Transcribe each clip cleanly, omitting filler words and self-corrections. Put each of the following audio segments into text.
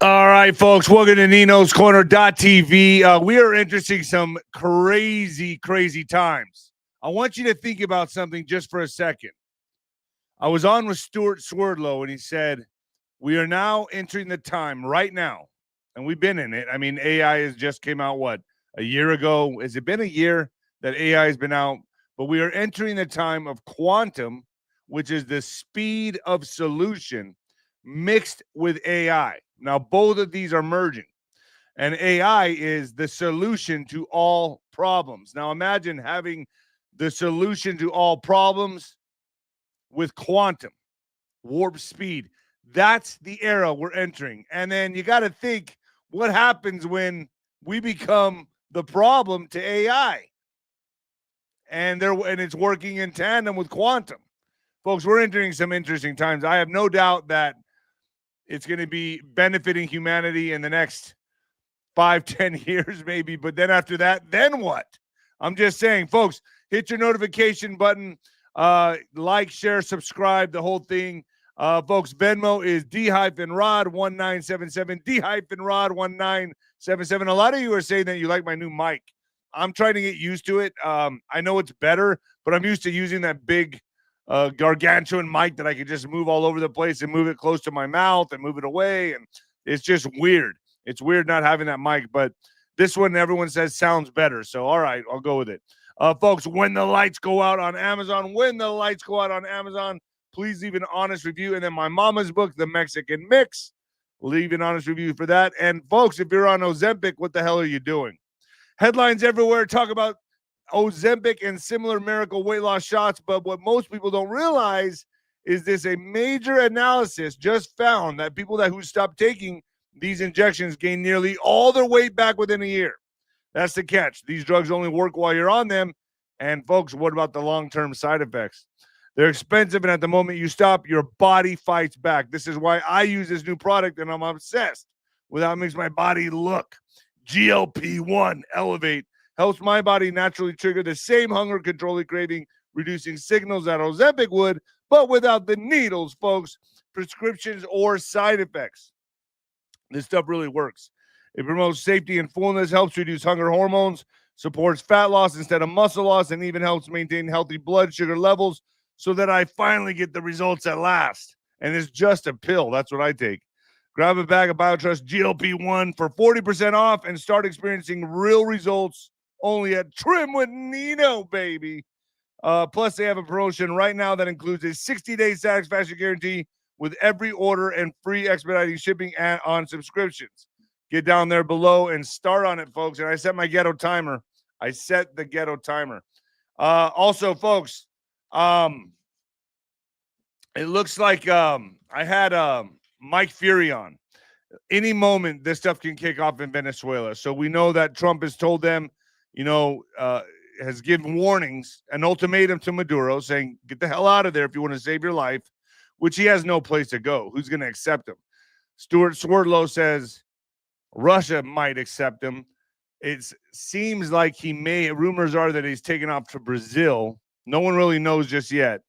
All right, folks, welcome to Nino's Corner.tv. We are entering some crazy times. I want you to think about something just for a second. I was on with 𝗬𝗏 and he said, we are now entering the time right now, and we've been in it. I mean, AI has just came out, what, a year ago? Has it been a year that AI has been out? But we are entering the time of quantum, which is the speed of solution mixed with AI. Now, both of these are merging, and AI is the solution to all problems. Now, imagine having the solution to all problems with quantum, warp speed. That's the era we're entering. And then you got to think what happens when we become the problem to AI. And it's working in tandem with quantum. Folks, we're entering some interesting times. I have no doubt that it's going to be benefiting humanity in the next 5-10 years, maybe. But then after that, then what? I'm just saying, folks, hit your notification button, like, share, subscribe, the whole thing. Folks, Venmo is 𝗬𝗏𝗏1977, 𝗬𝗏𝗏1977. A lot of you are saying that you like my new mic. I'm trying to get used to it. I know it's better, but I'm used to using that big gargantuan mic that I could just move all over the place and move it close to my mouth and move it away. And it's just weird. It's weird not having that mic, but this one, everyone says sounds better. So, all right, I'll go with it. Folks, when the lights go out on Amazon, please leave an honest review. And then my mama's book, The Mexican Mix, leave an honest review for that. And folks, if you're on Ozempic, what the hell are you doing? Headlines everywhere talk about Ozempic and similar miracle weight loss shots, but what most people don't realize is this: a major analysis just found that people who stopped taking these injections gain nearly all their weight back within a year. That's the catch. These drugs only work while you're on them. And folks, what about the long-term side effects? They're expensive, and at the moment you stop, your body fights back. This is why I use this new product, and I'm obsessed with how it makes my body look. GLP-1 Elevate helps my body naturally trigger the same hunger controlling craving, reducing signals that Ozempic would, but without the needles, folks, prescriptions, or side effects. This stuff really works. It promotes safety and fullness, helps reduce hunger hormones, supports fat loss instead of muscle loss, and even helps maintain healthy blood sugar levels so that I finally get the results at last. And it's just a pill. That's what I take. Grab a bag of BioTrust GLP-1 for 40% off and start experiencing real results only at Trim with Nino, baby. Plus, they have a promotion right now that includes a 60-day satisfaction guarantee with every order and free expediting shipping and on subscriptions. Get down there below and start on it, folks. And I set my ghetto timer. Also, folks, it looks like I had Mike Fury on. Any moment, this stuff can kick off in Venezuela. So we know that Trump has told them, has given warnings, an ultimatum to Maduro saying, get the hell out of there if you want to save your life, which he has no place to go. Who's going to accept him? 𝗬𝗏𝗏 says Russia might accept him. It seems like he may. Rumors are that he's taken off to Brazil. No one really knows just yet.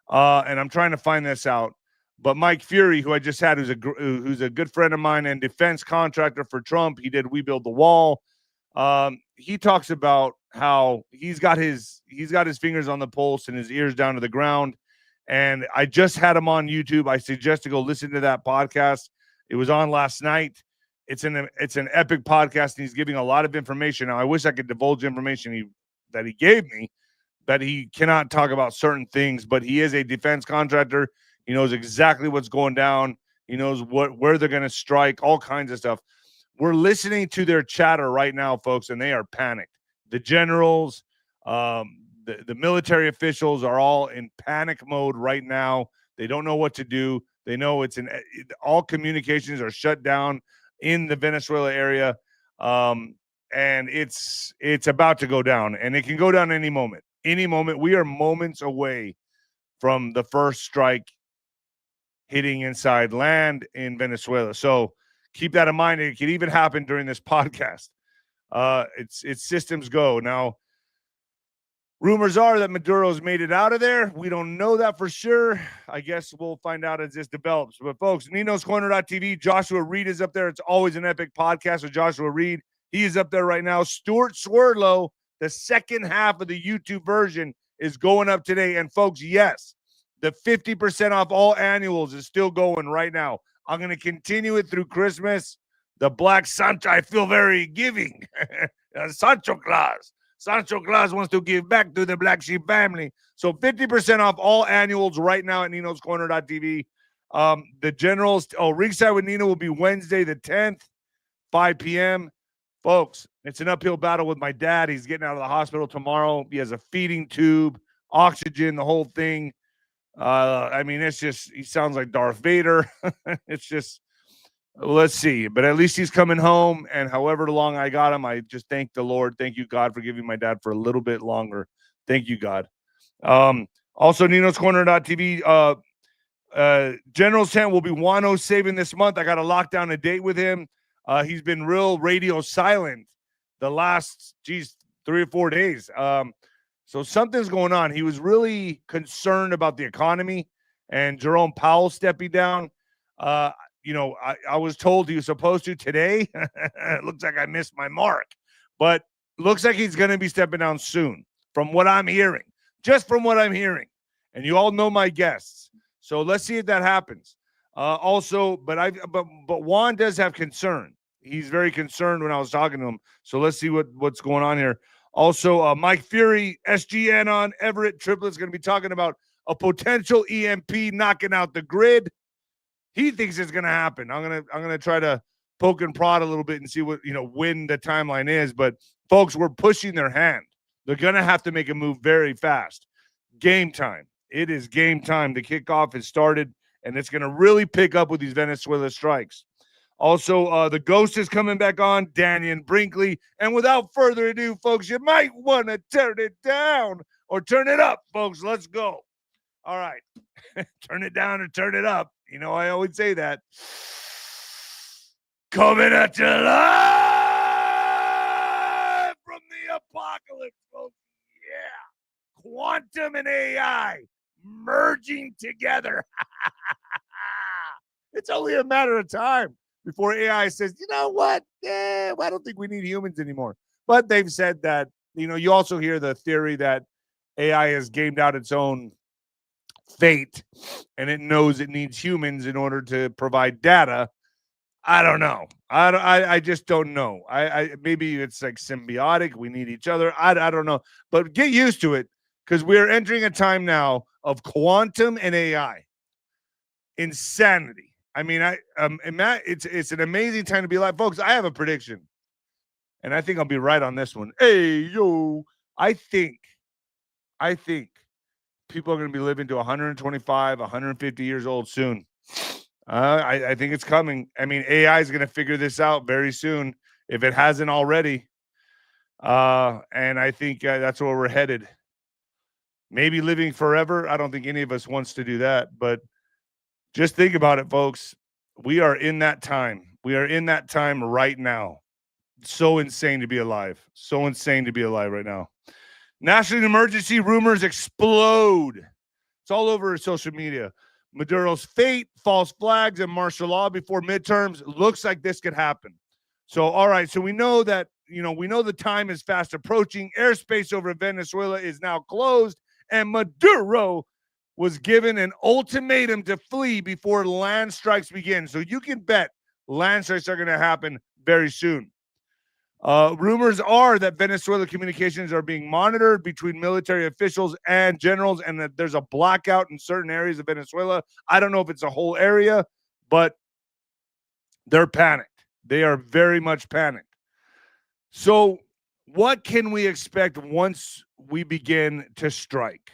And I'm trying to find this out. But Mike Fury, who I just had, who's a good friend of mine and defense contractor for Trump, he did We Build the Wall. He talks about how he's got his fingers on the pulse and his ears down to the ground. And I just had him on YouTube. I suggest to go listen to that podcast. It was on last night. It's an epic podcast, and he's giving a lot of information. Now, I wish I could divulge information that he gave me, that he cannot talk about certain things, but he is a defense contractor. He knows exactly what's going down. He knows where they're going to strike, all kinds of stuff. We're listening to their chatter right now, folks, and they are panicked. The generals, the military officials are all in panic mode right now. They don't know what to do. They know all communications are shut down in the Venezuela area, and it's about to go down, and it can go down any moment. Any moment. We are moments away from the first strike hitting inside land in Venezuela. So keep that in mind. It could even happen during this podcast. It's systems go. Now, Rumors are that Maduro's made it out of there. We don't know that for sure. I guess we'll find out as this develops. But folks, 𝗬𝗏𝗠𝗏𝗏.tv, Joshua Reed is up there. It's always an epic podcast with Joshua Reed. He is up there right now. 𝗬𝗏𝗏𝗶𝗹, the second half of the YouTube version, is going up today. And folks, yes, the 50% off all annuals is still going right now. I'm going to continue it through Christmas. The Black Santa, I feel very giving. Sancho Claus. Sancho Claus wants to give back to the Black Sheep family. So 50% off all annuals right now at 𝗬𝗏𝗠𝗏𝗏.tv. The generals, Ringside with Nina will be Wednesday the 10th, 5 p.m. Folks, it's an uphill battle with my dad. He's getting out of the hospital tomorrow. He has a feeding tube, oxygen, the whole thing. I mean, it's just, he sounds like Darth Vader. It's just, let's see. But at least he's coming home, and however long I got him, I just thank the Lord. Thank you, God, for giving my dad for a little bit longer. Thank you, God. Also, 𝗬𝗏𝗠𝗏𝗏.tv. General's tent will be Wano saving this month. I got to lock down a date with him. He's been real radio silent the last, 3 or 4 days. So something's going on. He was really concerned about the economy and Jerome Powell stepping down. You know, I was told he was supposed to today. It looks like I missed my mark, but looks like he's going to be stepping down soon from what I'm hearing, just from what I'm hearing. And you all know my guests. So let's see if that happens. Also, but Juan does have concern. He's very concerned when I was talking to him. So let's see what's going on here. Also, Mike Fury, SGN on Everett Triplet's going to be talking about a potential EMP knocking out the grid. He thinks it's going to happen. I'm going to try to poke and prod a little bit and see what, when the timeline is. But folks, we're pushing their hand. They're going to have to make a move very fast. Game time. It is game time. The kickoff has started, and it's going to really pick up with these Venezuela strikes. Also, the Ghost is coming back on, Daniel Brinkley. And without further ado, folks, you might want to turn it down or turn it up, folks. Let's go. All right. Turn it down or turn it up. You know, I always say that. Coming at you live from the apocalypse, folks. Yeah. Quantum and AI merging together. It's only a matter of time before AI says, you know what? I don't think we need humans anymore. But they've said that, you also hear the theory that AI has gamed out its own fate and it knows it needs humans in order to provide data. I don't know. I just don't know. I maybe it's like symbiotic. We need each other. I don't know. But get used to it, because we're entering a time now of quantum and AI. Insanity. I mean, it's an amazing time to be alive. Folks, I have a prediction, and I think I'll be right on this one. Hey, yo, I think people are going to be living to 125, 150 years old soon. I think it's coming. I mean, AI is going to figure this out very soon, if it hasn't already. And I think that's where we're headed. Maybe living forever. I don't think any of us wants to do that, but just think about it, folks. We are in that time. We are in that time right now. So insane to be alive. So insane to be alive right now. National emergency rumors explode. It's all over social media. Maduro's fate, false flags, and martial law before midterms. Looks like this could happen. So, all right. So we know that, we know the time is fast approaching. Airspace over Venezuela is now closed, and Maduro was given an ultimatum to flee before land strikes begin. So you can bet land strikes are going to happen very soon. Rumors are that Venezuela communications are being monitored between military officials and generals, and that there's a blackout in certain areas of Venezuela. I don't know if it's a whole area, but they're panicked. They are very much panicked. So what can we expect once we begin to strike?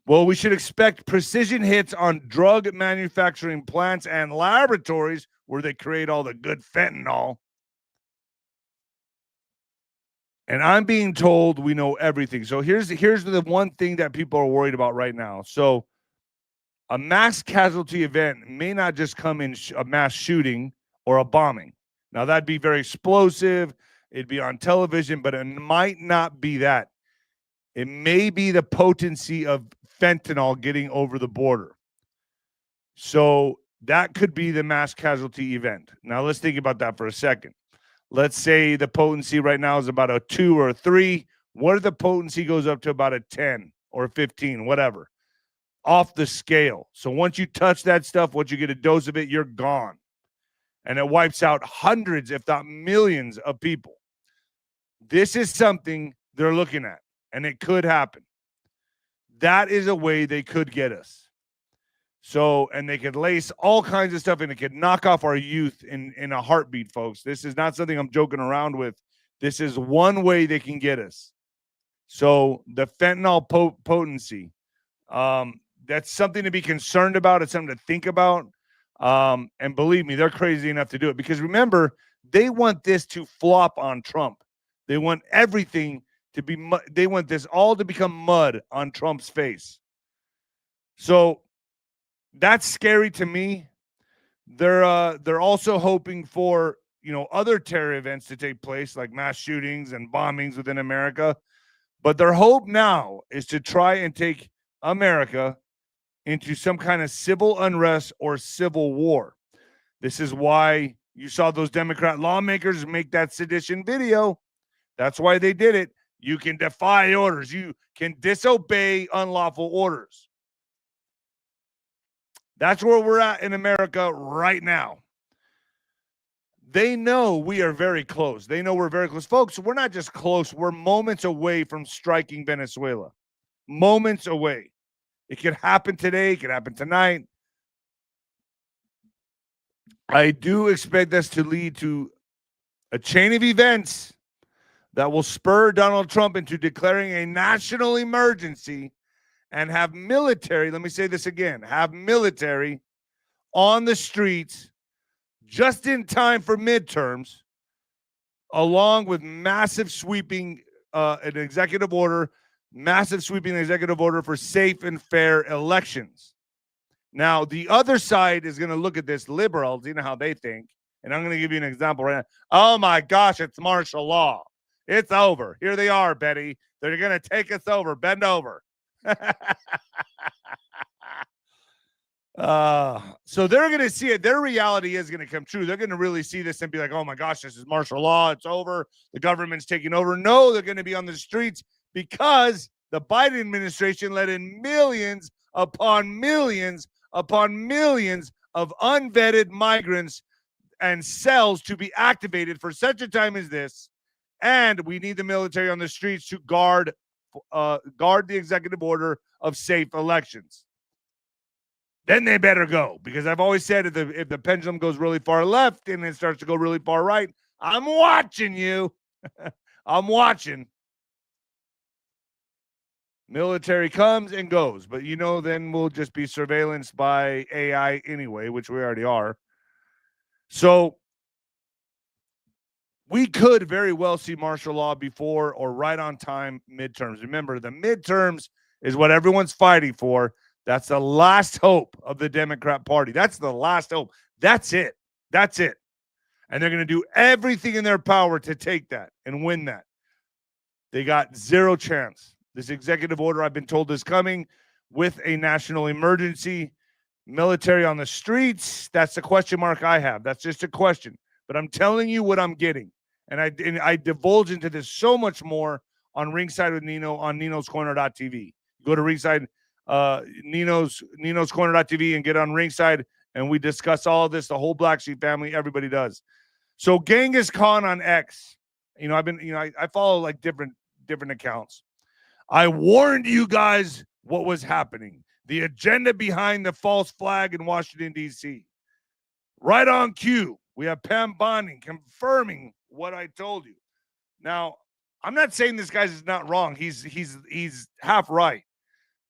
Well, we should expect precision hits on drug manufacturing plants and laboratories where they create all the good fentanyl. And I'm being told we know everything. So here's the one thing that people are worried about right now. So a mass casualty event may not just come in a mass shooting or a bombing. Now, that'd be very explosive. It'd be on television, but it might not be that. It may be the potency of fentanyl getting over the border. So that could be the mass casualty event. Now, let's think about that for a second. Let's say the potency right now is about a 2 or a 3. What if the potency goes up to about a 10 or 15, whatever, off the scale? So once you touch that stuff, once you get a dose of it, you're gone. And it wipes out hundreds, if not millions, of people. This is something they're looking at, and it could happen. That is a way they could get us. So, and they could lace all kinds of stuff, and it could knock off our youth in a heartbeat, folks. This is not something I'm joking around with. This is one way they can get us. So the fentanyl potency, that's something to be concerned about. It's something to think about. And believe me, they're crazy enough to do it, because remember, they want this to flop on Trump. They want everything to be, they want this all to become mud on Trump's face. So that's scary to me. They're also hoping for, other terror events to take place, like mass shootings and bombings within America. But their hope now is to try and take America into some kind of civil unrest or civil war. This is why you saw those Democrat lawmakers make that sedition video. That's why they did it. You can defy orders. You can disobey unlawful orders. That's where we're at in America right now. They know we are very close. They know we're very close. Folks, we're not just close. We're moments away from striking Venezuela. Moments away. It could happen today. It could happen tonight. I do expect this to lead to a chain of events that will spur Donald Trump into declaring a national emergency and have military, let me say this again, have military on the streets just in time for midterms, along with massive sweeping executive order for safe and fair elections. Now, the other side is going to look at this, liberals, you know how they think, and I'm going to give you an example right now. Oh my gosh, it's martial law. It's over. Here they are, Betty. They're going to take us over. Bend over. So they're going to see it. Their reality is going to come true. They're going to really see this and be like, oh my gosh, this is martial law. It's over. The government's taking over. No, they're going to be on the streets because the Biden administration let in millions upon millions upon millions of unvetted migrants and cells to be activated for such a time as this. And we need the military on the streets to guard the executive order of safe elections. Then they better go, because I've always said if the pendulum goes really far left and it starts to go really far right, I'm watching you. I'm watching. Military comes and goes, but then we'll just be surveillanced by AI anyway, which we already are. So we could very well see martial law before or right on time midterms. Remember, the midterms is what everyone's fighting for. That's the last hope of the Democrat Party. That's the last hope. That's it. That's it. And they're going to do everything in their power to take that and win that. They got zero chance. This executive order, I've been told, is coming with a national emergency. Military on the streets, that's the question mark I have. That's just a question. But I'm telling you what I'm getting. And I divulge into this so much more on Ringside with Nino on ninoscorner.tv. Go to Ringside, ninoscorner.tv, and get on Ringside, and we discuss all of this, the whole Black Sheep family, everybody does. So Genghis Khan on X, I follow like different accounts. I warned you guys what was happening. The agenda behind the false flag in Washington, D.C. Right on cue, we have Pam Bonding confirming what I told you. Now, I'm not saying this guy's not wrong. He's half right.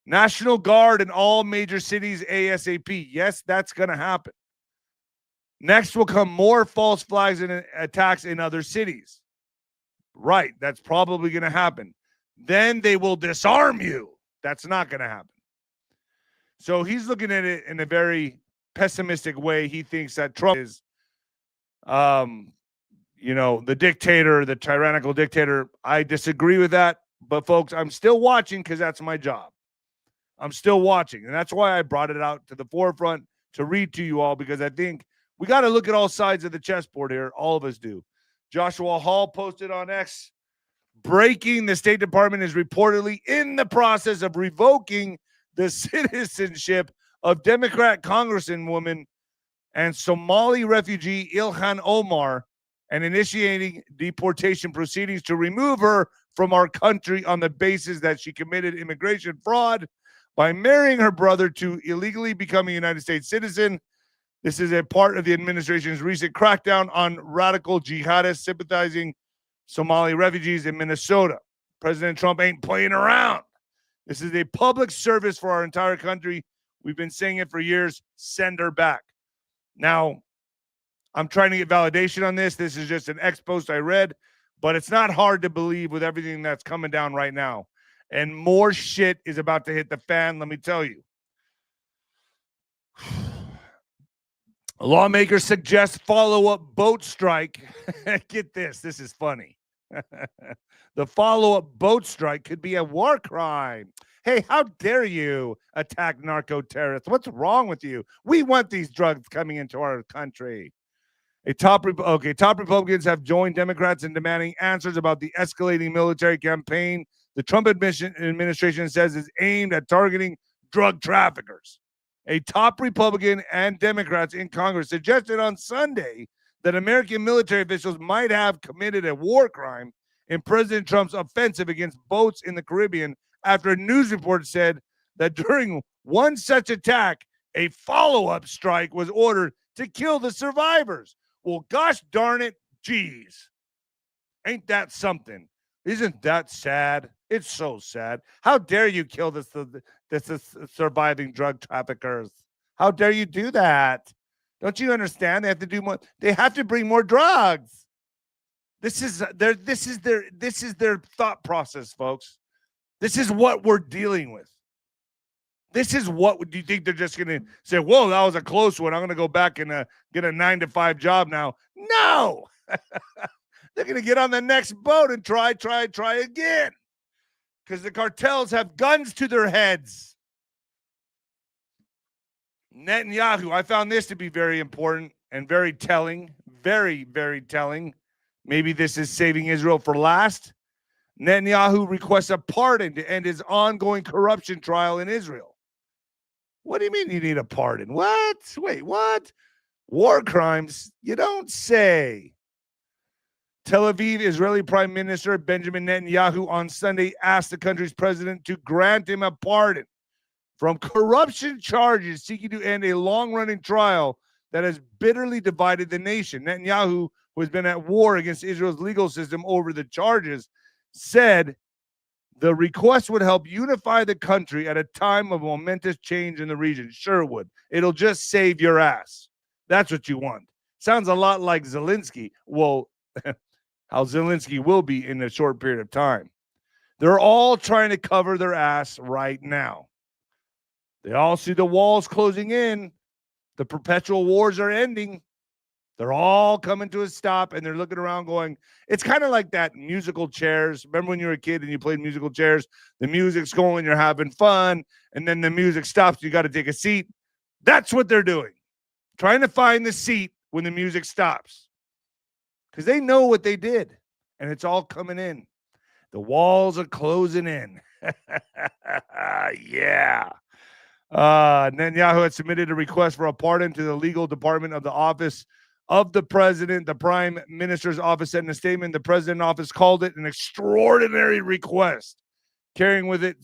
National Guard in all major cities ASAP. Yes, that's going to happen. Next will come more false flags and attacks in other cities. Right, that's probably going to happen. Then they will disarm you. That's not going to happen. So he's looking at it in a very pessimistic way. He thinks that Trump is, the dictator, the tyrannical dictator. I disagree with that, But folks, I'm still watching because that's my job. I'm still watching. And that's why I brought it out to the forefront to read to you all, because I think we got to look at all sides of the chessboard here. All of us do. Joshua Hall posted on X, breaking: the State Department is reportedly in the process of revoking the citizenship of Democrat Congresswoman and Somali refugee Ilhan Omar and initiating deportation proceedings to remove her from our country on the basis that she committed immigration fraud by marrying her brother to illegally become a United States citizen. This is a part of the administration's recent crackdown on radical jihadists sympathizing Somali refugees in Minnesota. President Trump ain't playing around. This is a public service for our entire country. We've been saying it for years. Send her back. Now, I'm trying to get validation on this. This is just an X post I read, but it's not hard to believe with everything that's coming down right now. And more shit is about to hit the fan, let me tell you. Lawmakers suggest follow-up boat strike. Get this. This is funny. The follow-up boat strike could be a war crime. Hey, how dare you attack narco-terrorists? What's wrong with you? We want these drugs coming into our country. Top Republicans have joined Democrats in demanding answers about the escalating military campaign the Trump administration says is aimed at targeting drug traffickers. A top Republican and Democrats in Congress suggested on Sunday that American military officials might have committed a war crime in President Trump's offensive against boats in the Caribbean after a news report said that during one such attack, a follow-up strike was ordered to kill the survivors. Well, gosh darn it, geez. Ain't that something? Isn't that sad? It's so sad. How dare you kill the surviving drug traffickers? How dare you do that? Don't you understand? They have to do more. They have to bring more drugs. This is their thought process, folks. This is what we're dealing with. This is what, do you think they're just going to say, whoa, that was a close one, I'm going to go back and get a 9-to-5 job now? No. They're going to get on the next boat and try again, because the cartels have guns to their heads. Netanyahu, I found this to be very important and very telling, very, very telling. Maybe this is saving Israel for last. Netanyahu requests a pardon to end his ongoing corruption trial in Israel. What do you mean you need a pardon? What? Wait, what? War crimes? You don't say. Tel Aviv Israeli Prime Minister Benjamin Netanyahu on Sunday asked the country's president to grant him a pardon from corruption charges seeking to end a long-running trial that has bitterly divided the nation. Netanyahu, who has been at war against Israel's legal system over the charges, said the request would help unify the country at a time of momentous change in the region. Sure would. It'll just save your ass. That's what you want. Sounds a lot like Zelensky. Well, how Zelensky will be in a short period of time. They're all trying to cover their ass right now. They all see the walls closing in. The perpetual wars are ending. They're all coming to a stop, and they're looking around going, it's kind of like that musical chairs. Remember when you were a kid and you played musical chairs? The music's going, you're having fun, and then the music stops. You got to take a seat. That's what they're doing. Trying to find the seat when the music stops. Because they know what they did, and it's all coming in. The walls are closing in. Yeah. Netanyahu had submitted a request for a pardon to the legal department of the office of the president. The prime minister's office said in a statement, the president's office called it an extraordinary request, carrying with it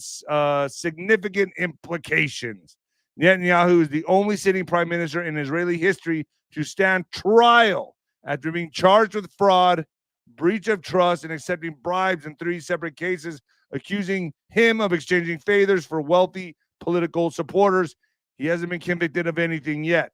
significant implications. Netanyahu is the only sitting prime minister in Israeli history to stand trial after being charged with fraud, breach of trust, and accepting bribes in 3 separate cases, accusing him of exchanging favors for wealthy political supporters. He hasn't been convicted of anything yet.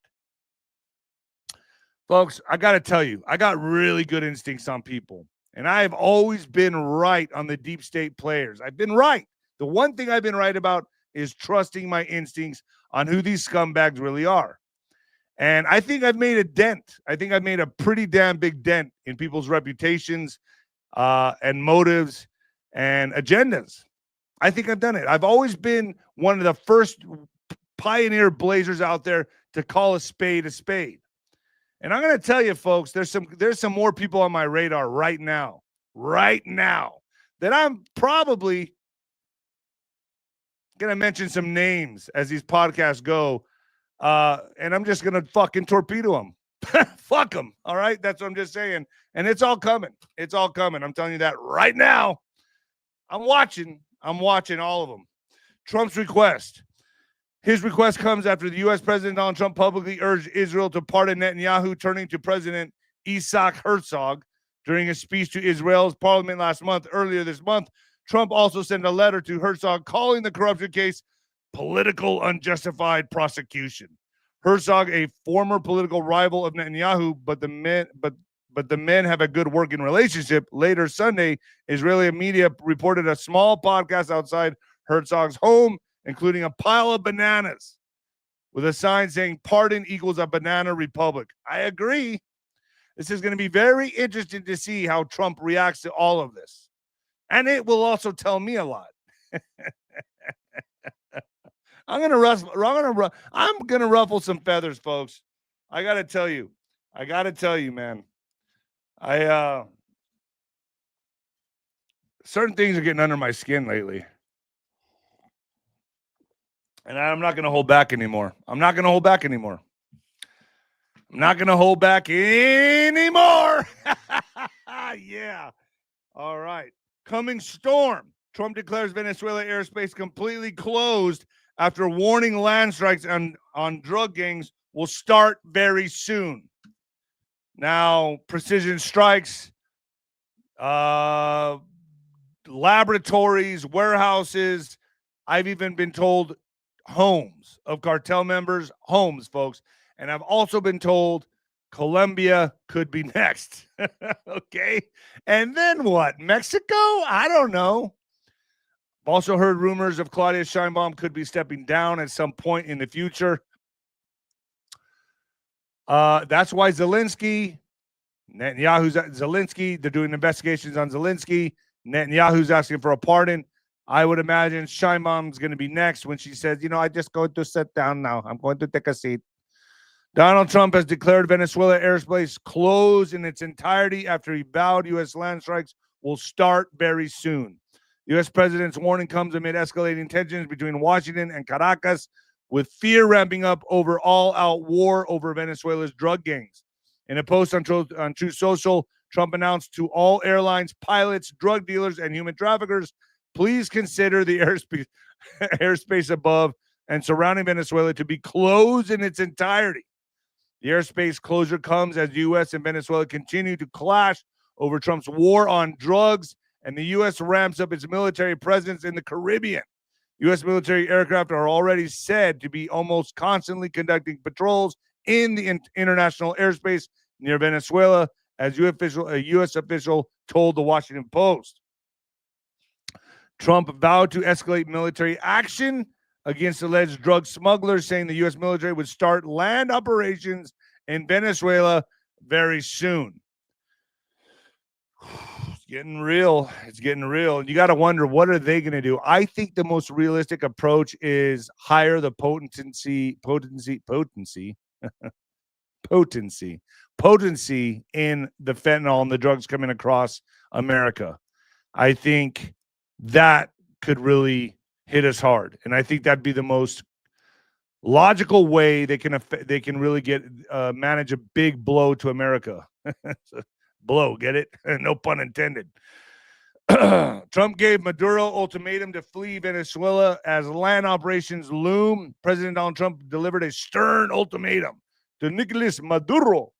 Folks, I got to tell you, I got really good instincts on people, and I have always been right on the deep state players. I've been right. The one thing I've been right about is trusting my instincts on who these scumbags really are. And I think I've made a dent. I think I've made a pretty damn big dent in people's reputations and motives and agendas. I think I've done it. I've always been one of the first pioneer blazers out there to call a spade a spade. And I'm going to tell you, folks, there's some more people on my radar right now, that I'm probably going to mention some names as these podcasts go, and I'm just going to fucking torpedo them. Fuck them, all right? That's what I'm just saying. And it's all coming. It's all coming. I'm telling you that right now. I'm watching all of them. Trump's request. His request comes after the U.S. President Donald Trump publicly urged Israel to pardon Netanyahu, turning to President Isaac Herzog during a speech to Israel's parliament last month. Earlier this month, Trump also sent a letter to Herzog calling the corruption case political unjustified prosecution. Herzog, a former political rival of Netanyahu, but the men have a good working relationship. Later Sunday, Israeli media reported a small podcast outside Herzog's home, including a pile of bananas with a sign saying pardon equals a banana republic. I agree. This is going to be very interesting to see how Trump reacts to all of this. And it will also tell me a lot. I'm going to ruffle some feathers, folks. I got to tell you, man. Certain things are getting under my skin lately. And I'm not going to hold back anymore. Yeah. All right. Coming storm. Trump declares Venezuela airspace completely closed after warning land strikes on drug gangs will start very soon. Now, precision strikes, laboratories, warehouses. I've even been told homes of cartel members, homes, folks. And I've also been told Colombia could be next. Okay. And then what? Mexico? I don't know. I've also heard rumors of 𝗬𝗂𝗂 could be stepping down at some point in the future. That's why Netanyahu's Zelensky, they're doing investigations on Zelensky. Netanyahu's asking for a pardon. I would imagine 𝗬𝗂𝗂's going to be next when she says, I just going to sit down now. I'm going to take a seat. Donald Trump has declared Venezuela airspace closed in its entirety after he vowed U.S. land strikes will start very soon. The U.S. president's warning comes amid escalating tensions between Washington and Caracas, with fear ramping up over all-out war over Venezuela's drug gangs. In a post on Truth Social, Trump announced to all airlines, pilots, drug dealers, and human traffickers, please consider the airspace above and surrounding Venezuela to be closed in its entirety. The airspace closure comes as the U.S. and Venezuela continue to clash over Trump's war on drugs, and the U.S. ramps up its military presence in the Caribbean. U.S. military aircraft are already said to be almost constantly conducting patrols in the international airspace near Venezuela, as a U.S. official told the Washington Post. Trump vowed to escalate military action against alleged drug smugglers, saying the U.S. military would start land operations in Venezuela very soon. It's getting real. You got to wonder, what are they going to do? I think the most realistic approach is higher the potency in the fentanyl and the drugs coming across America. I think that could really hit us hard, and I think that'd be the most logical way they can really get manage a big blow to America. Blow, get it? No pun intended. Trump gave Maduro ultimatum to flee Venezuela as land operations loom. President Donald Trump delivered a stern ultimatum to Nicolas Maduro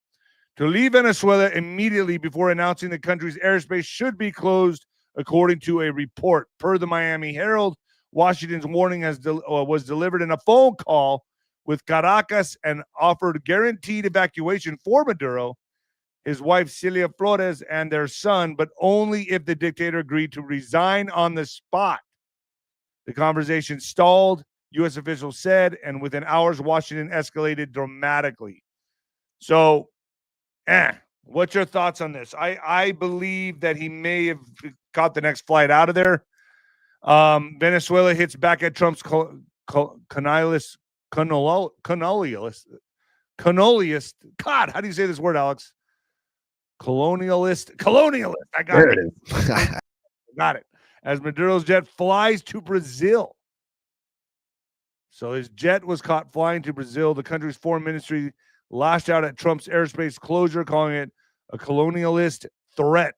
to leave Venezuela immediately before announcing the country's airspace should be closed, according to a report. Per the Miami Herald, Washington's warning was delivered in a phone call with Caracas and offered guaranteed evacuation for Maduro, his wife Celia Flores, and their son, but only if the dictator agreed to resign on the spot. The conversation stalled, U.S. officials said, and within hours, Washington escalated dramatically. So, what's your thoughts on this? I believe that he may have caught the next flight out of there. Venezuela hits back at Trump's colonialist. God, how do you say this word, Alex? Colonialist. I got There it. it is. Got it. As Maduro's jet flies to Brazil. So his jet was caught flying to Brazil. The country's foreign ministry lashed out at Trump's airspace closure, calling it a colonialist threat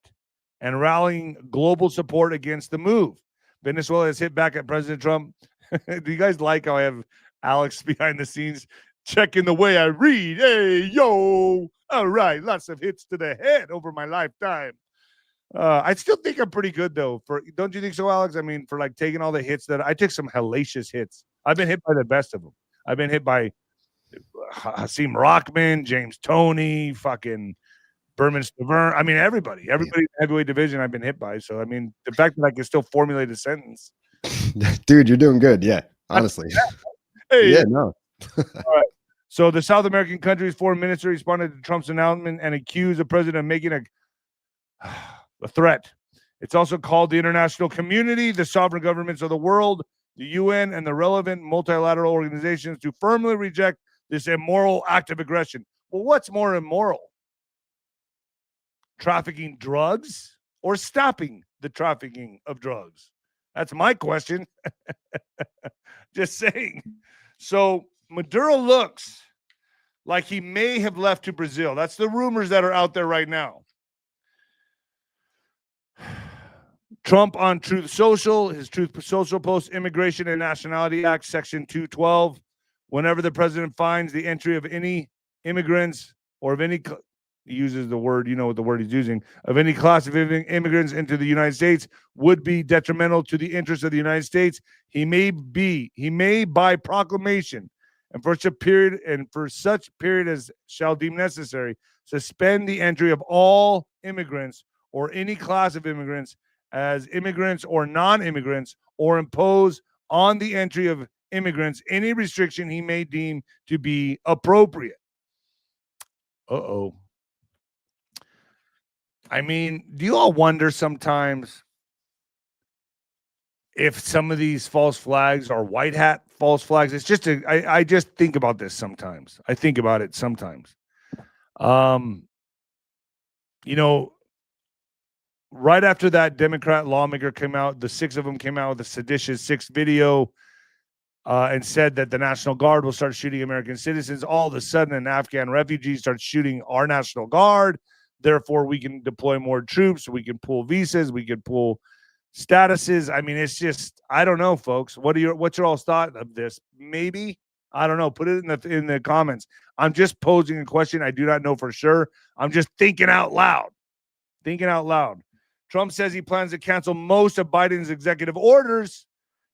and rallying global support against the move. Venezuela has hit back at President Trump. Do you guys like how I have Alex behind the scenes checking the way I read? Hey, yo. All right. Lots of hits to the head over my lifetime. I still think I'm pretty good, though. Don't you think so, Alex? I mean, for like taking all the hits that I took some hellacious hits. I've been hit by the best of them. I've been hit by 𝗬𝗵𝗶𝗹, James Toney, fucking Berman Stavern. I mean, everybody in the heavyweight division I've been hit by. So, I mean, the fact that I can still formulate a sentence. Dude, you're doing good. Yeah, honestly. Hey. Yeah, no. All right. So the South American country's foreign minister responded to Trump's announcement and accused the president of making a threat. It's also called the international community, the sovereign governments of the world, the UN, and the relevant multilateral organizations to firmly reject this immoral act of aggression. Well, what's more immoral? Trafficking drugs or stopping the trafficking of drugs? That's my question. Just saying. So Maduro looks like he may have left to Brazil. That's the rumors that are out there right now. Trump on Truth Social, his Truth Social post, Immigration and Nationality Act, Section 212. Whenever the president finds the entry of any immigrants or of any, he uses the word, you know what the word he's using, of any class of immigrants into the United States would be detrimental to the interests of the United States, he may by proclamation and for such period as shall deem necessary, suspend the entry of all immigrants or any class of immigrants as immigrants or non-immigrants, or impose on the entry of immigrants any restriction he may deem to be appropriate. I mean, do you all wonder sometimes if some of these false flags are white hat false flags? It's just I just think about this sometimes. I think about it sometimes. You know, right after that Democrat lawmaker came out, the 6 of them came out with a seditious 6 video and said that the National Guard will start shooting American citizens. All of a sudden, an Afghan refugee starts shooting our National Guard. Therefore, we can deploy more troops. We can pull visas. We can pull statuses. I mean, it's just, I don't know, folks. What's your all thought of this? Maybe, I don't know. Put it in the comments. I'm just posing a question. I do not know for sure. I'm just thinking out loud. Trump says he plans to cancel most of Biden's executive orders.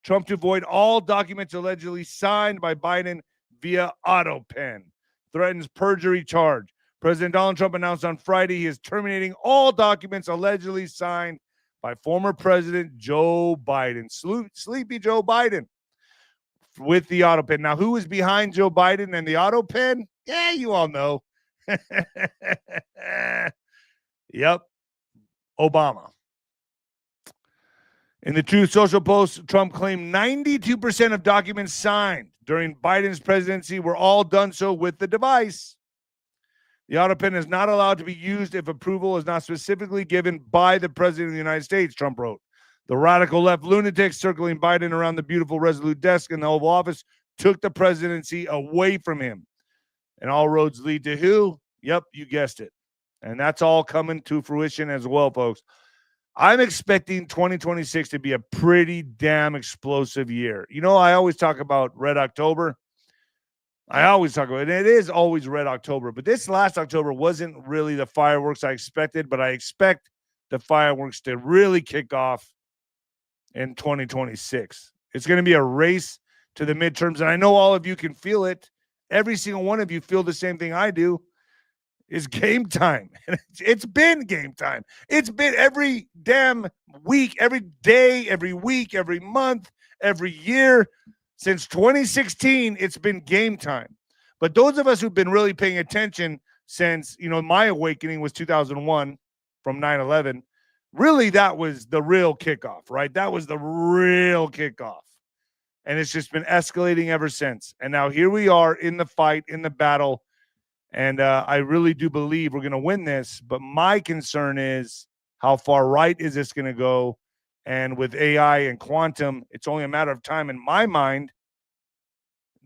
Trump to avoid all documents allegedly signed by Biden via auto pen. Threatens perjury charge. President Donald Trump announced on Friday he is terminating all documents allegedly signed by former President Joe Biden. Sleepy Joe Biden with the auto pen. Now, who is behind Joe Biden and the auto pen? Yeah, you all know. Yep. Obama. In the Truth Social post, Trump claimed 92% of documents signed during Biden's presidency were all done so with the device. The auto pen is not allowed to be used if approval is not specifically given by the President of the United States, Trump wrote. The radical left lunatics circling Biden around the beautiful Resolute desk in the Oval Office took the presidency away from him. And all roads lead to who? Yep, you guessed it. And that's all coming to fruition as well, folks. I'm expecting 2026 to be a pretty damn explosive year. You know, I always talk about Red October. It is always Red October. But this last October wasn't really the fireworks I expected, but I expect the fireworks to really kick off in 2026. It's going to be a race to the midterms, and I know all of you can feel it. Every single one of you feel the same thing I do. Is game time. It's been game time. It's been every damn week, every day, every week, every month, every year. Since 2016, it's been game time. But those of us who've been really paying attention since, my awakening was 2001 from 9/11. Really, that was the real kickoff, right? That was the real kickoff. And it's just been escalating ever since. And now here we are in the fight, in the battle. And I really do believe we're going to win this. But my concern is, how far right is this going to go? And with AI and quantum, it's only a matter of time in my mind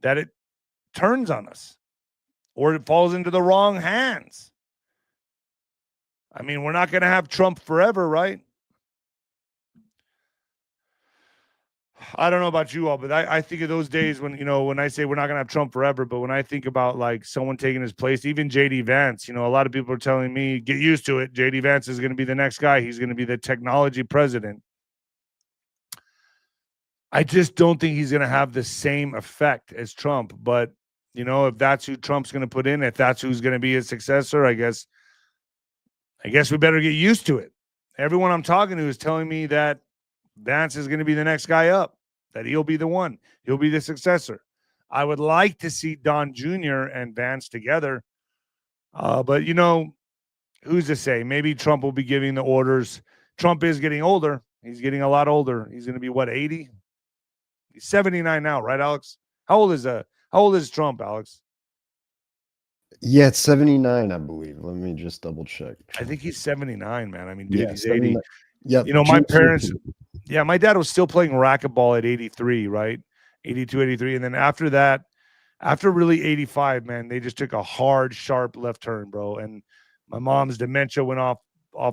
that it turns on us or it falls into the wrong hands. I mean, we're not going to have Trump forever, right? I don't know about you all, but I think of those days when, when I say we're not going to have Trump forever, but when I think about like someone taking his place, even JD Vance, a lot of people are telling me, get used to it. JD Vance is going to be the next guy. He's going to be the technology president. I just don't think he's going to have the same effect as Trump. But, if that's who Trump's going to put in, if that's who's going to be his successor, I guess we better get used to it. Everyone I'm talking to is telling me that Vance is going to be the next guy up, that he'll be the one. He'll be the successor. I would like to see Don Jr. and Vance together. But, who's to say? Maybe Trump will be giving the orders. Trump is getting older. He's getting a lot older. He's going to be, 80? He's 79 now, right, Alex? How old is Trump, Alex? Yeah, it's 79, I believe. Let me just double check. I think he's 79, man. I mean, dude, Yeah, he's 80. Yeah, my parents, my dad was still playing racquetball at 83, right? 82, 83. And then after that, after really 85, man, they just took a hard, sharp left turn, bro. And my mom's dementia went off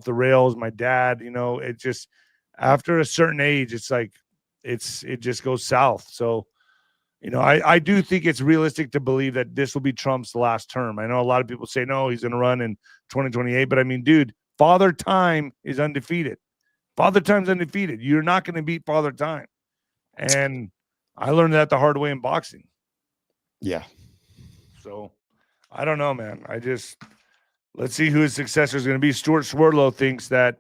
the rails. My dad, it just, after a certain age, it's like, it just goes south. So, I do think it's realistic to believe that this will be Trump's last term. I know a lot of people say, no, he's going to run in 2028. But I mean, dude, Father Time is undefeated. Father Time's undefeated. You're not going to beat Father Time. And I learned that the hard way in boxing. Yeah. So I don't know, man. Let's see who his successor is going to be. 𝗬𝗏 thinks that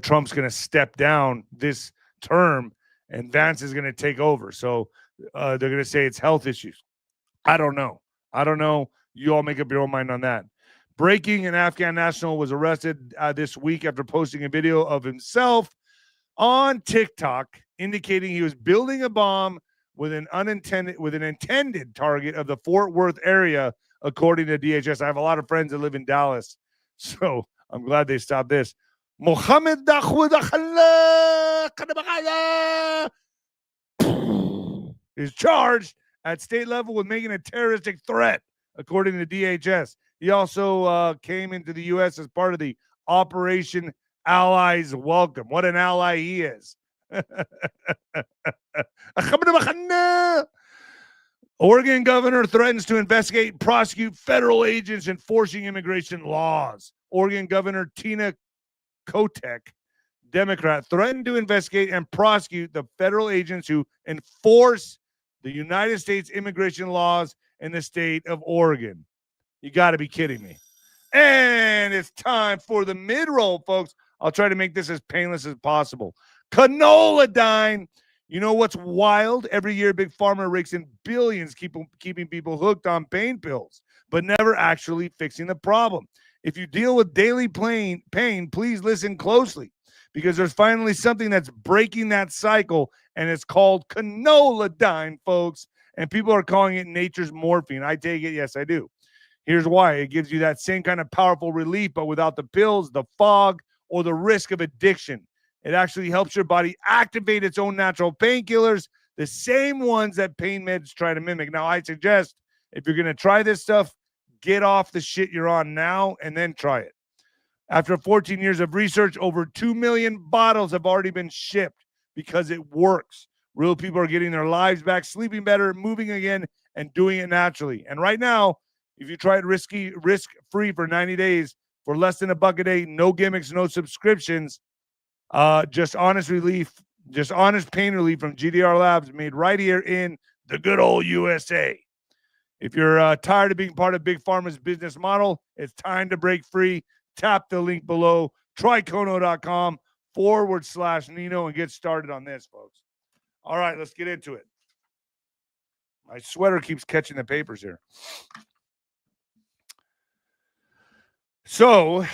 Trump's going to step down this term and Vance is going to take over. So they're going to say it's health issues. I don't know. You all make up your own mind on that. Breaking: an Afghan national was arrested this week after posting a video of himself on TikTok indicating he was building a bomb with an intended target of the Fort Worth area, according to DHS. I have a lot of friends that live in Dallas, so I'm glad they stopped this. Mohammed is charged at state level with making a terroristic threat, according to DHS. He also came into the U.S. as part of the Operation Allies Welcome. What an ally he is. Oregon governor threatens to investigate and prosecute federal agents enforcing immigration laws. Oregon Governor Tina Kotek, Democrat, threatened to investigate and prosecute the federal agents who enforce the United States immigration laws in the state of Oregon. You got to be kidding me. And it's time for the mid-roll, folks. I'll try to make this as painless as possible. Canola-dine. You know what's wild? Every year, Big Pharma rakes in billions, keeping people hooked on pain pills, but never actually fixing the problem. If you deal with daily pain, please listen closely, because there's finally something that's breaking that cycle, and it's called Canola-dine, folks. And people are calling it nature's morphine. I take it. Yes, I do. Here's why. It gives you that same kind of powerful relief, but without the pills, the fog, or the risk of addiction. It actually helps your body activate its own natural painkillers, the same ones that pain meds try to mimic. Now, I suggest if you're going to try this stuff, get off the shit you're on now and then try it. After 14 years of research, over 2 million bottles have already been shipped because it works. Real people are getting their lives back, sleeping better, moving again, and doing it naturally. And right now, if you try it risk-free for 90 days for less than $1 a day, no gimmicks, no subscriptions, just honest pain relief from GDR Labs, made right here in the good old USA. If you're tired of being part of Big Pharma's business model, it's time to break free. Tap the link below, trycono.com/Nino, and get started on this, folks. All right, let's get into it. My sweater keeps catching the papers here. So,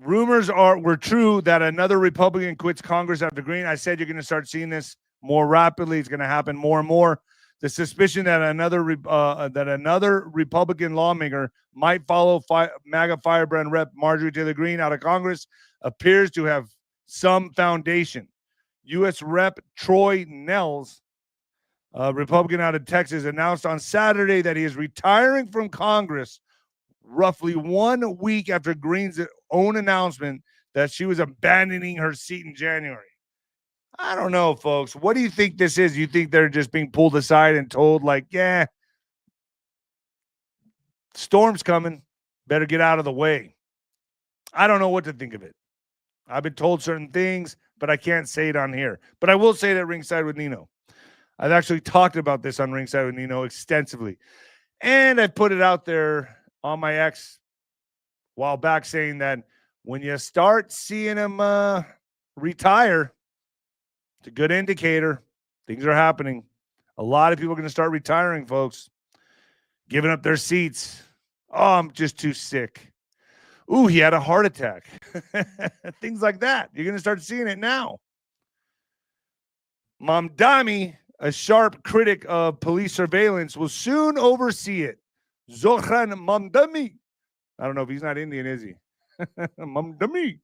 Rumors were true that another Republican quits Congress after Green. I said you're going to start seeing this more rapidly. It's going to happen more and more. The suspicion that another Republican lawmaker might follow MAGA firebrand Rep. Marjorie Taylor Greene out of Congress appears to have some foundation. U.S. Rep. Troy Nehls, Republican out of Texas, announced on Saturday that he is retiring from Congress roughly 1 week after Greene's own announcement that she was abandoning her seat in January. I don't know, folks. What do you think this is? You think they're just being pulled aside and told, like, yeah, storm's coming, better get out of the way? I don't know what to think of it. I've been told certain things, but I can't say it on here. But I will say it at Ringside with Nino. I've actually talked about this on Ringside with Nino extensively. And I put it out there on my X a while back saying that when you start seeing him retire, it's a good indicator. Things are happening. A lot of people are going to start retiring, folks, giving up their seats. Oh, I'm just too sick. Ooh, he had a heart attack. Things like that. You're going to start seeing it now. Mamdani, a sharp critic of police surveillance, will soon oversee it. 𝗀𝗵𝗶𝗹. I don't know if he's not Indian, is he? Mamdani.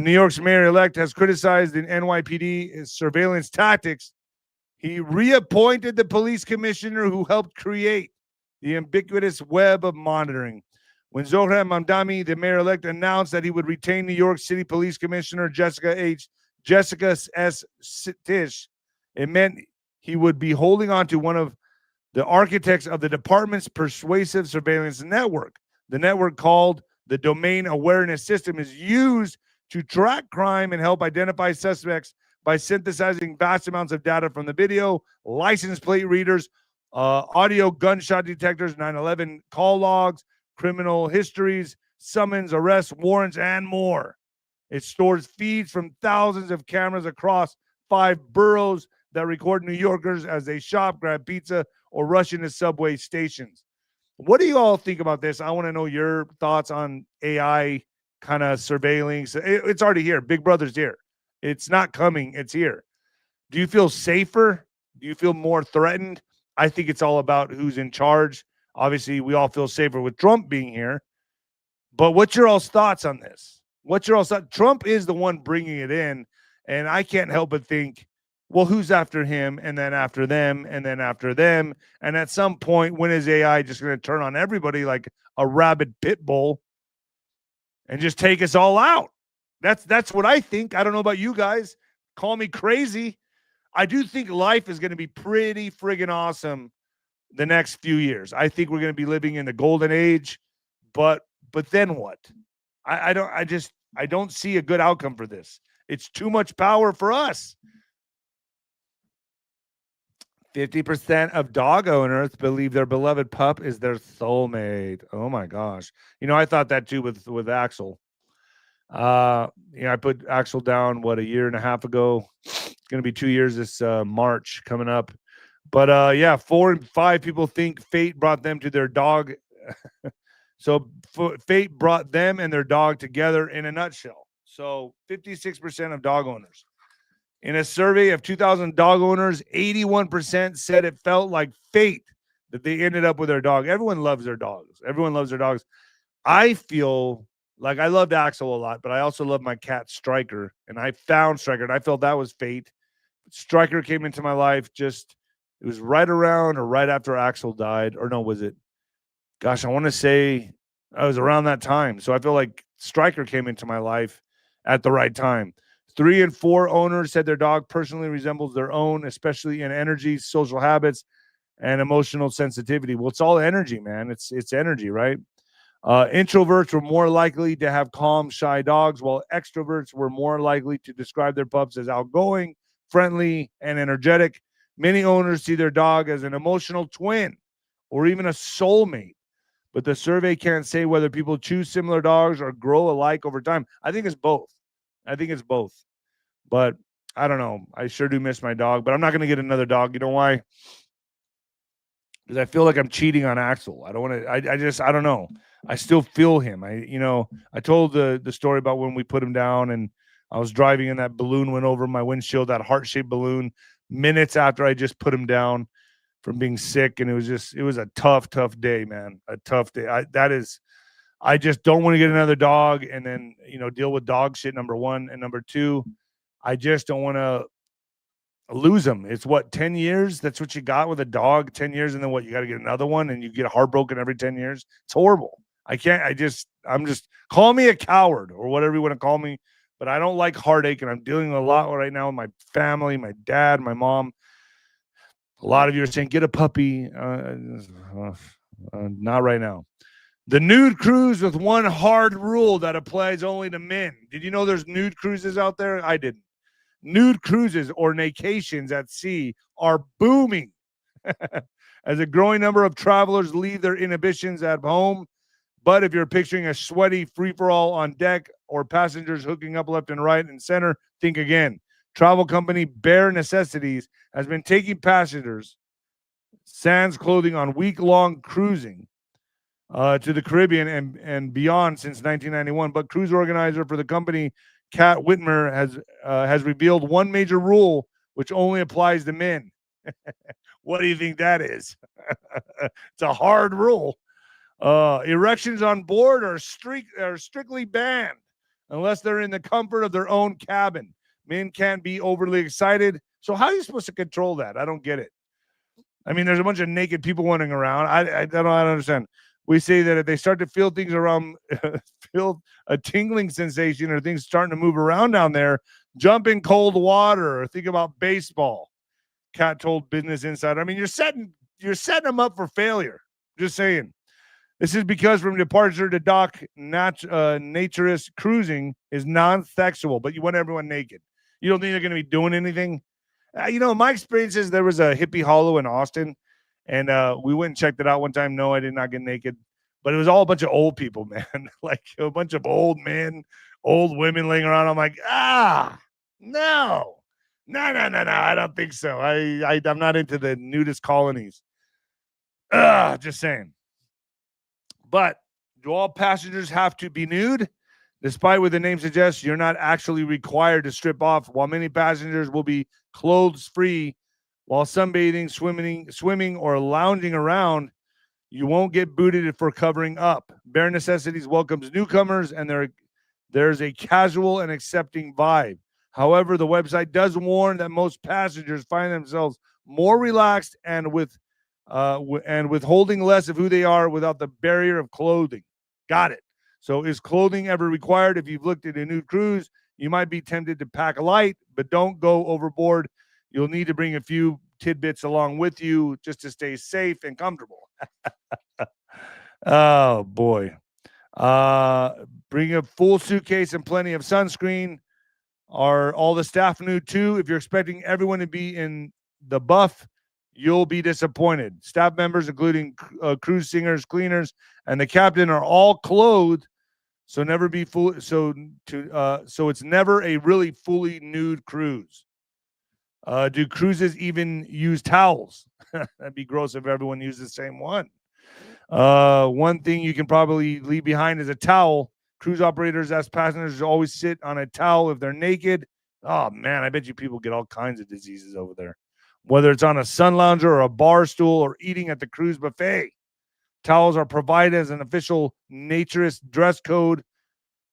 New York's mayor-elect has criticized the NYPD surveillance tactics. He reappointed the police commissioner who helped create the ubiquitous web of monitoring. When 𝗀𝗵𝗶𝗹, the mayor-elect, announced that he would retain New York City Police Commissioner Jessica S. Tisch, it meant he would be holding on to one of the architects of the department's persuasive surveillance network. The network, called the Domain Awareness System, is used to track crime and help identify suspects by synthesizing vast amounts of data from the video, license plate readers, audio gunshot detectors, 9/11 call logs, criminal histories, summons, arrests, warrants, and more. It stores feeds from thousands of cameras across 5 boroughs that record New Yorkers as they shop, grab pizza, or rush into subway stations. What do you all think about this? I want to know your thoughts on AI kind of surveilling. It's already here. Big Brother's here. It's not coming. It's here. Do you feel safer? Do you feel more threatened? I think it's all about who's in charge. Obviously, we all feel safer with Trump being here. But what's your all's thoughts on this? What's your all's thoughts? Trump is the one bringing it in, and I can't help but think, well, who's after him, and then after them, and then after them? And at some point, when is AI just going to turn on everybody like a rabid pit bull and just take us all out? That's what I think. I don't know about you guys. Call me crazy. I do think life is going to be pretty friggin' awesome the next few years. I think we're going to be living in the golden age, but then what? I don't see a good outcome for this. It's too much power for us. 50% of dog owners believe their beloved pup is their soulmate. Oh my gosh. I thought that too with Axel. I put Axel down, a year and a half ago. It's going to be 2 years this March coming up. But 4 in 5 people think fate brought them to their dog. So fate brought them and their dog together in a nutshell. So 56% of dog owners. In a survey of 2,000 dog owners, 81% said it felt like fate that they ended up with their dog. Everyone loves their dogs. Everyone loves their dogs. I feel like I loved Axel a lot, but I also love my cat Striker. And I found Striker, and I felt that was fate. Striker came into my life it was right around or right after Axel died. Or no, was it? Gosh, I want to say I was around that time. So I feel like Striker came into my life at the right time. 3 in 4 owners said their dog personally resembles their own, especially in energy, social habits, and emotional sensitivity. Well, it's all energy, man. It's energy, right? Introverts were more likely to have calm, shy dogs, while extroverts were more likely to describe their pups as outgoing, friendly, and energetic. Many owners see their dog as an emotional twin or even a soulmate. But the survey can't say whether people choose similar dogs or grow alike over time. I think it's both. But I don't know. I sure do miss my dog, but I'm not going to get another dog. You know why? Because I feel like I'm cheating on Axel. I don't want to. I don't know. I still feel him. I told the story about when we put him down, and I was driving and that balloon went over my windshield, that heart-shaped balloon, minutes after I just put him down from being sick. And it was a tough day, man. A tough day. I just don't want to get another dog and then, deal with dog shit, number one. And number two, I just don't want to lose them. It's what, 10 years? That's what you got with a dog, 10 years. And then what, you got to get another one and you get heartbroken every 10 years. It's horrible. I'm just, call me a coward or whatever you want to call me, but I don't like heartache. And I'm dealing a lot right now with my family, my dad, my mom. A lot of you are saying, get a puppy. Not right now. The nude cruise with one hard rule that applies only to men. Did you know there's nude cruises out there? I didn't. Nude cruises or vacations at sea are booming as a growing number of travelers leave their inhibitions at home. But if you're picturing a sweaty free-for-all on deck or passengers hooking up left and right and center, think again. Travel company 𝗓𝗏 has been taking passengers sans clothing on week-long cruising to the Caribbean and beyond since 1991. But cruise organizer for the company, 𝗬𝗏 has revealed one major rule which only applies to men. What do you think that is? It's a hard rule. Erections on board are strictly banned unless they're in the comfort of their own cabin. Men can't be overly excited. So how are you supposed to control that? I don't get it. I mean, there's a bunch of naked people running around. I don't understand. We say that if they start to feel things around, feel a tingling sensation or things starting to move around down there, jump in cold water or think about baseball. Cat told Business Insider. I mean, you're setting them up for failure. Just saying. This is because from departure to dock, naturist cruising is non-sexual, but you want everyone naked. You don't think they're going to be doing anything? My experience is there was a hippie hollow in Austin, and we went and checked it out one time. No, I did not get naked, but it was all a bunch of old people, man. Like a bunch of old men, old women laying around. I'm like, no, I don't think so. I'm not into the nudist colonies. Just saying. But do all passengers have to be nude? Despite what the name suggests, you're not actually required to strip off. While many passengers will be clothes-free while sunbathing, swimming, or lounging around, you won't get booted for covering up. 𝗓𝗏 welcomes newcomers, and there's a casual and accepting vibe. However, the website does warn that most passengers find themselves more relaxed and withholding less of who they are without the barrier of clothing. Got it. So is clothing ever required? If you've looked at a nude cruise, you might be tempted to pack light, but don't go overboard. You'll need to bring a few tidbits along with you just to stay safe and comfortable. Oh, boy. Bring a full suitcase and plenty of sunscreen. Are all the staff nude too? If you're expecting everyone to be in the buff, you'll be disappointed. Staff members, including cruise singers, cleaners, and the captain, are all clothed. So never be full. So it's never a really fully nude cruise. Do cruises even use towels? That'd be gross if everyone used the same one. One thing you can probably leave behind is a towel. Cruise operators ask passengers to always sit on a towel if they're naked. Oh man, I bet you people get all kinds of diseases over there. Whether it's on a sun lounger or a bar stool or eating at the cruise buffet. Towels are provided as an official naturist dress code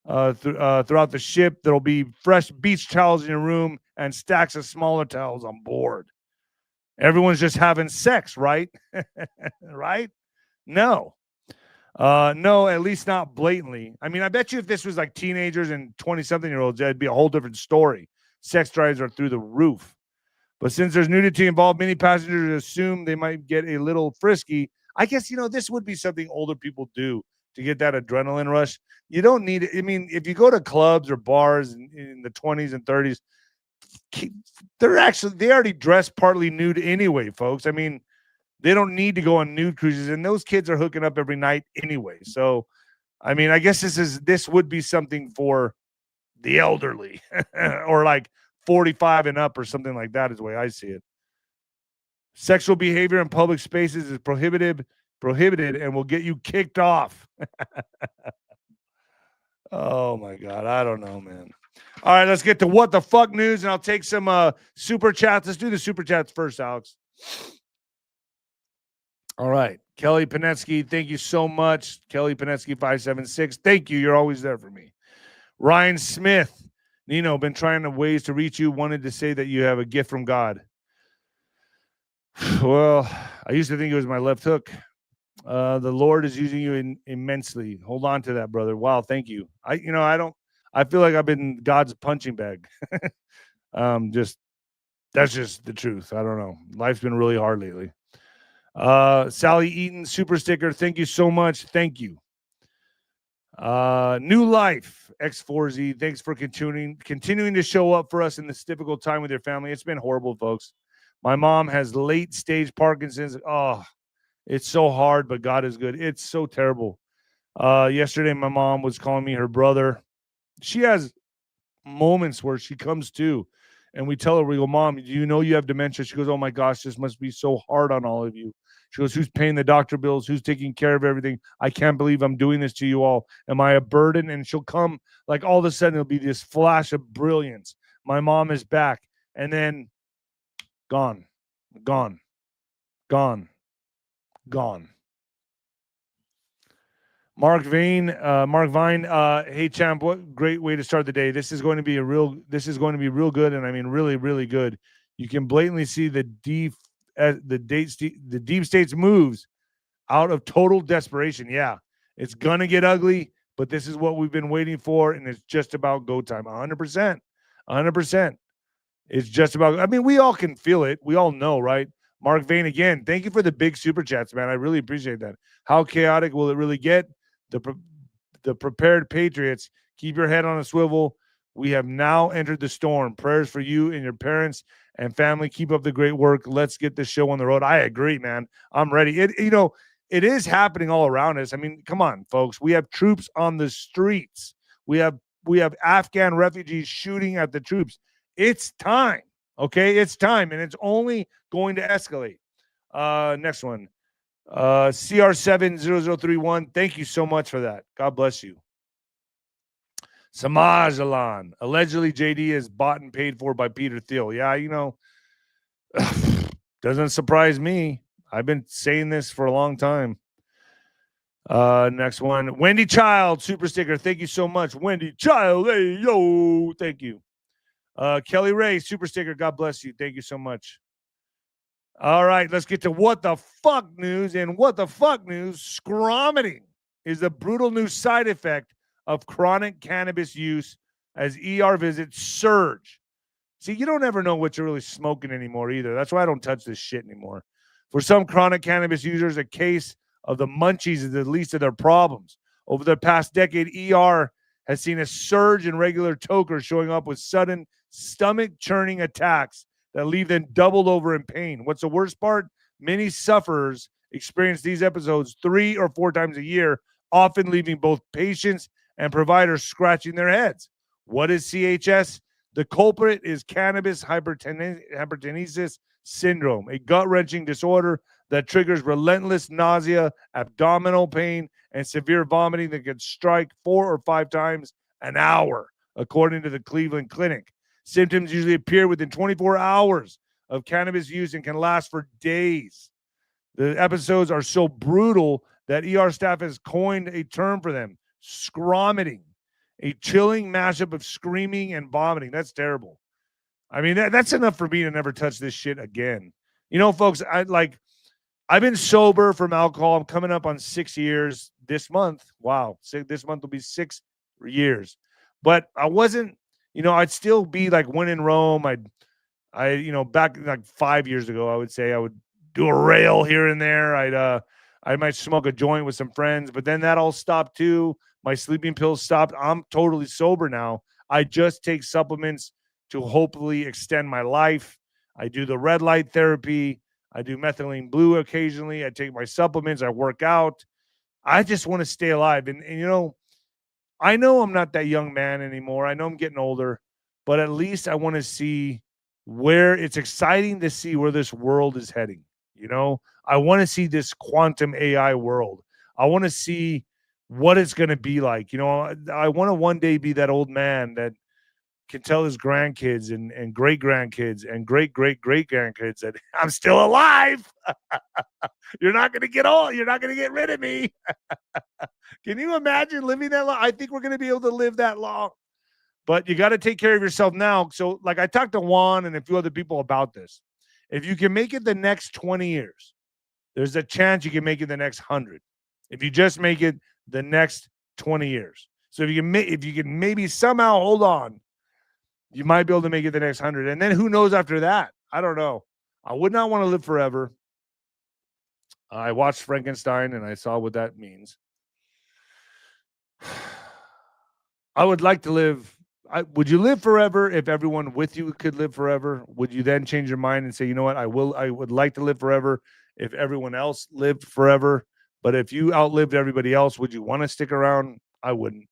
throughout the ship. There'll be fresh beach towels in your room and stacks of smaller towels on board. Everyone's just having sex, right? Right? No, at least not blatantly. I mean, I bet you if this was like teenagers and 20-something-year-olds, that'd be a whole different story. Sex drives are through the roof. But since there's nudity involved, many passengers assume they might get a little frisky. I guess, this would be something older people do to get that adrenaline rush. You don't need it. I mean, if you go to clubs or bars in the 20s and 30s, they already dress partly nude anyway, folks. I mean, they don't need to go on nude cruises, and those kids are hooking up every night anyway. So, I mean, I guess this would be something for the elderly or like 45 and up or something like that is the way I see it. Sexual behavior in public spaces is prohibited. prohibited and will get you kicked off. Oh my God. I don't know, man. All right, let's get to what the fuck news, and I'll take some super chats. Let's do the super chats first, Alex. All right. 𝗀𝗂𝗋𝗄𝗂, thank you so much. 𝗀𝗂𝗋𝗄𝗂576. Thank you. You're always there for me. Ryan Smith. Nino, been trying to ways to reach you. Wanted to say that you have a gift from God. Well, I used to think it was my left hook. The Lord is using you immensely. Hold on to that, brother. Wow, thank you. I feel like I've been God's punching bag. That's just the truth. I don't know. Life's been really hard lately. Sally Eaton, super sticker. Thank you so much. Thank you. New Life, 𝗦𝗦𝗋𝗃. Thanks for continuing to show up for us in this difficult time with your family. It's been horrible, folks. My mom has late stage Parkinson's. Oh, it's so hard, but God is good. It's so terrible. Yesterday, my mom was calling me her brother. She has moments where she comes to, and we tell her, we go, Mom, do you know you have dementia? She goes, oh my gosh, this must be so hard on all of you. She goes, who's paying the doctor bills? Who's taking care of everything? I can't believe I'm doing this to you all. Am I a burden? And she'll come, like all of a sudden, it'll be this flash of brilliance. My mom is back. And then gone. Mark Vine, hey champ, what great way to start the day. This is going to be real good, and I mean really, really good. You can blatantly see the deep state's moves out of total desperation. Yeah, it's gonna get ugly, but this is what we've been waiting for, and it's just about go time. 100%. It's just about. I mean, we all can feel it. We all know, right? Mark Vane, again, thank you for the big super chats, man. I really appreciate that. How chaotic will it really get? The prepared patriots, keep your head on a swivel. We have now entered the storm. Prayers for you and your parents and family. Keep up the great work. Let's get this show on the road. I agree, man. I'm ready. It is happening all around us. I mean, come on, folks. We have troops on the streets. We have Afghan refugees shooting at the troops. It's time. Okay, it's time, and it's only going to escalate. Next one. CR70031. Thank you so much for that. God bless you. 𝗬𝗵𝗶𝗹. Allegedly, JD is bought and paid for by Peter Thiel. Yeah, doesn't surprise me. I've been saying this for a long time. Next one. Wendy Child, super sticker. Thank you so much. Wendy Child. Hey, yo. Thank you. Kelly Ray, super sticker. God bless you. Thank you so much. All right, let's get to what the fuck news. And what the fuck news, scromiting is the brutal new side effect of chronic cannabis use as ER visits surge. See, you don't ever know what you're really smoking anymore either. That's why I don't touch this shit anymore. For some chronic cannabis users, a case of the munchies is the least of their problems. Over the past decade, ER has seen a surge in regular tokers showing up with sudden stomach-churning attacks that leave them doubled over in pain. What's the worst part? Many sufferers experience these episodes 3 or 4 times a year, often leaving both patients and providers scratching their heads. What is CHS? The culprit is cannabis hypertenesis syndrome, a gut-wrenching disorder that triggers relentless nausea, abdominal pain, and severe vomiting that can strike 4 or 5 times an hour, according to the Cleveland Clinic. Symptoms usually appear within 24 hours of cannabis use and can last for days. The episodes are so brutal that ER staff has coined a term for them, scromiting, a chilling mashup of screaming and vomiting. That's terrible. I mean, that's enough for me to never touch this shit again. Folks, I've been sober from alcohol. I'm coming up on 6 years this month. Wow. This month will be 6 years. But I wasn't, I'd still be like when in Rome. Back like 5 years ago, I would say I would do a rail here and there. I might smoke a joint with some friends, but then that all stopped too. My sleeping pills stopped. I'm totally sober now. I just take supplements to hopefully extend my life. I do the red light therapy. I do methylene blue occasionally. I take my supplements. I work out. I just want to stay alive. And I know I'm not that young man anymore. I know I'm getting older, but at least I want to see where it's exciting to see where this world is heading. I want to see this quantum AI world. I want to see what it's going to be like. I want to one day be that old man that can tell his grandkids and great grandkids and great grandkids that I'm still alive. You're not going to get old. You're not going to get rid of me. Can you imagine living that long? I think we're going to be able to live that long. But you got to take care of yourself now. So, like, I talked to Juan and a few other people about this. If you can make it the next 20 years, there's a chance you can make it the next 100. If you just make it the next 20 years. So if you can maybe somehow hold on, you might be able to make it the next 100. And then who knows after that? I don't know. I would not want to live forever. I watched Frankenstein and I saw what that means. I would like to live. Would you live forever if everyone with you could live forever? Would you then change your mind and say, you know what, I would like to live forever if everyone else lived forever? But if you outlived everybody else, would you want to stick around? I wouldn't.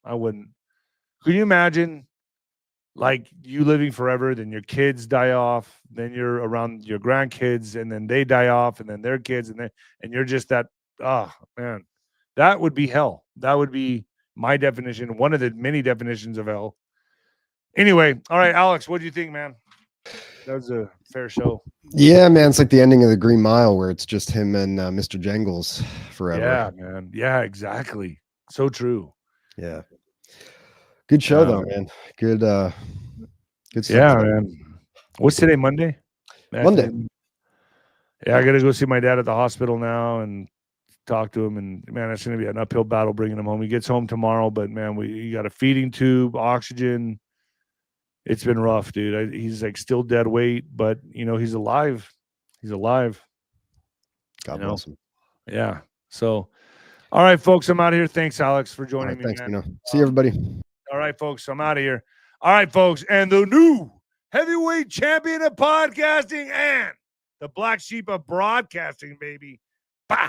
Could you imagine like you living forever, then your kids die off, then you're around your grandkids, and then they die off, and then their kids, and you're just that, man, that would be hell. That would be my definition, one of the many definitions of hell. Anyway, all right, Alex, what do you think, man? That was a fair show. Yeah, man, it's like the ending of the Green Mile where it's just him and Mr. Jangles forever. Yeah, man. Yeah, exactly. So true. Yeah. Good show though, man. Good stuff. Yeah, man. What's today, Monday? Monday. Yeah, I gotta go see my dad at the hospital now and talk to him, and man, it's gonna be an uphill battle bringing him home. He gets home tomorrow, but man, he got a feeding tube, oxygen. It's been rough, dude. He's like still dead weight, but he's alive. He's alive. God bless him. Yeah. So, all right, folks, I'm out of here. Thanks, Alex, for joining me. Thanks, man. Mino. See you, everybody. All right, folks, I'm out of here. All right, folks, and the new heavyweight champion of podcasting and the black sheep of broadcasting, baby.